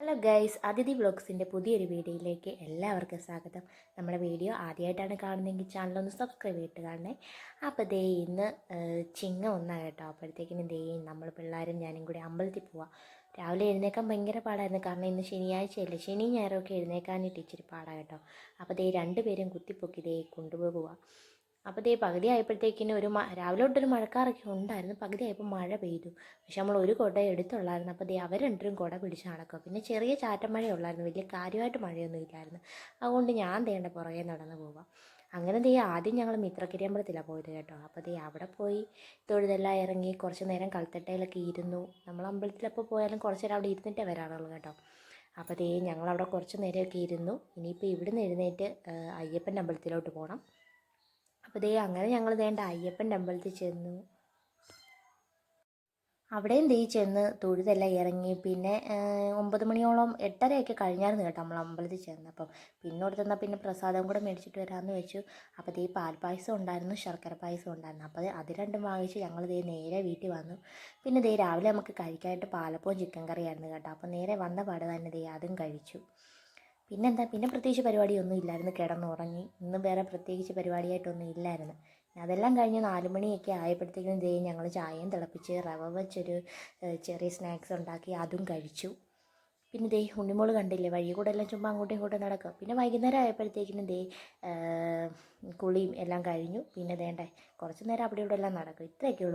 Hello guys, അതിഥി വ്ളോഗ്സിൻ്റെ പുതിയൊരു വീഡിയോയിലേക്ക് എല്ലാവർക്കും സ്വാഗതം. നമ്മുടെ വീഡിയോ ആദ്യമായിട്ടാണ് കാണുന്നതെങ്കിൽ ചാനലൊന്ന് സബ്സ്ക്രൈബ് ചെയ്തിട്ട് കാണണേ. അപ്പോൾ ദേ ഇന്ന് ചിങ്ങം ഒന്നാണ് കേട്ടോ. അപ്പോഴത്തേക്കിനും ദേ നമ്മൾ പിള്ളേരും ഞാനും കൂടി അമ്പലത്തിൽ പോവാം. രാവിലെ എഴുന്നേക്കാൻ ഭയങ്കര പാടായിരുന്നു, കാരണം ഇന്ന് ശനിയാഴ്ചയല്ലേ. ശനി ഞായറൊക്കെ എഴുന്നേക്കാനിട്ട് ഇച്ചിരി പാടാണ് കേട്ടോ. അപ്പോൾ ദേ രണ്ടുപേരും കുത്തിപ്പൊക്കി ദേ കൊണ്ടുപോകുക. അപ്പോൾ ദേ പകുതി ആയപ്പോഴത്തേക്കിനും രാവിലെ തൊട്ടൊരു മഴക്കാറൊക്കെ ഉണ്ടായിരുന്നു. പകുതി ആയപ്പോൾ മഴ പെയ്തു. പക്ഷെ നമ്മൾ ഒരു കുട എടുത്തുള്ളായിരുന്നു. അപ്പോൾ ദേ അവർ രണ്ടും കുട പിടിച്ച് നടക്കുക. പിന്നെ ചെറിയ ചാറ്റൽ മഴയുള്ളായിരുന്നു, വലിയ കാര്യമായിട്ട് മഴയൊന്നും ഇല്ലായിരുന്നു. അതുകൊണ്ട് ഞാൻ ദേണ്ട പുറകെ നടന്ന് പോവാം. അങ്ങനെ ദേ ആദ്യം ഞങ്ങൾ മിത്രക്കിരിയമ്പലത്തിലാണ് പോയത് കേട്ടോ. അപ്പോൾ ദേ അവിടെ പോയി തൊഴുതെല്ലാം ഇറങ്ങി കുറച്ച് നേരം കൽത്തട്ടയിലൊക്കെ ഇരുന്നു. നമ്മൾ അമ്പലത്തിലപ്പോൾ പോയാലും കുറച്ച് നേരം അവിടെ ഇരുന്നിട്ടേ വരാറുള്ളൂ കേട്ടോ. അപ്പോൾ ദേ ഞങ്ങളവിടെ കുറച്ച് നേരമൊക്കെ ഇരുന്നു. ഇനിയിപ്പോൾ ഇവിടുന്ന് എഴുന്നേറ്റ് അയ്യപ്പൻ്റെ അമ്പലത്തിലോട്ട് പോകണം. അപ്പോൾ ദേ അങ്ങനെ ഞങ്ങൾ ദേണ്ട അയ്യപ്പൻ്റെ അമ്പലത്തിൽ ചെന്നു. അവിടെയും ദേ ചെന്ന് തൊഴുതെല്ലാം ഇറങ്ങി. പിന്നെ 9 മണിയോളം 8:30 കഴിഞ്ഞായിരുന്നു കേട്ടോ നമ്മൾ അമ്പലത്തിൽ ചെന്നപ്പം. പിന്നെ അവിടെ ചെന്നാൽ പിന്നെ പ്രസാദം കൂടെ മേടിച്ചിട്ട് വരാമെന്ന് വെച്ചു. അപ്പോൾ ദേ പാൽപ്പായസം ഉണ്ടായിരുന്നു, ശർക്കര പായസം ഉണ്ടായിരുന്നു. അപ്പോൾ അത് രണ്ടും വാങ്ങിച്ച് ഞങ്ങൾ ദേ നേരെ വീട്ടിൽ വന്നു. പിന്നെ ദേ രാവിലെ നമുക്ക് കഴിക്കാനായിട്ട് പാലപ്പവും ചിക്കൻ കറിയായിരുന്നു കേട്ടോ. അപ്പോൾ നേരെ വന്ന പാട് തന്നെ ദേ അതും കഴിച്ചു. പിന്നെ പ്രത്യേകിച്ച് പരിപാടിയൊന്നും ഇല്ലായിരുന്നു, കിടന്നുറങ്ങി. ഇന്നും വേറെ പ്രത്യേകിച്ച് പരിപാടിയായിട്ടൊന്നും ഇല്ലായിരുന്നു. അതെല്ലാം കഴിഞ്ഞ് 4 മണിയൊക്കെ ആയപ്പോഴത്തേക്കും ദേ ഞങ്ങൾ ചായയും തിളപ്പിച്ച് റവ വെച്ചൊരു ചെറിയ സ്നാക്സ് ഉണ്ടാക്കി, അതും കഴിച്ചു. പിന്നെ ദേ ഉണ്ണിമോള് കണ്ടില്ലേ, വഴി കൂടെ എല്ലാം ചുമ്മാ അങ്ങോട്ടും ഇങ്ങോട്ടും നടക്കുക. പിന്നെ വൈകുന്നേരം ആയപ്പോഴത്തേക്കിനും ദേ കുളിയും എല്ലാം കഴിഞ്ഞു. പിന്നെ ദേണ്ടേ കുറച്ച് നേരം അവിടെ ഇവിടെ എല്ലാം നടക്കും. ഇത്രയൊക്കെ ഉള്ളൂ.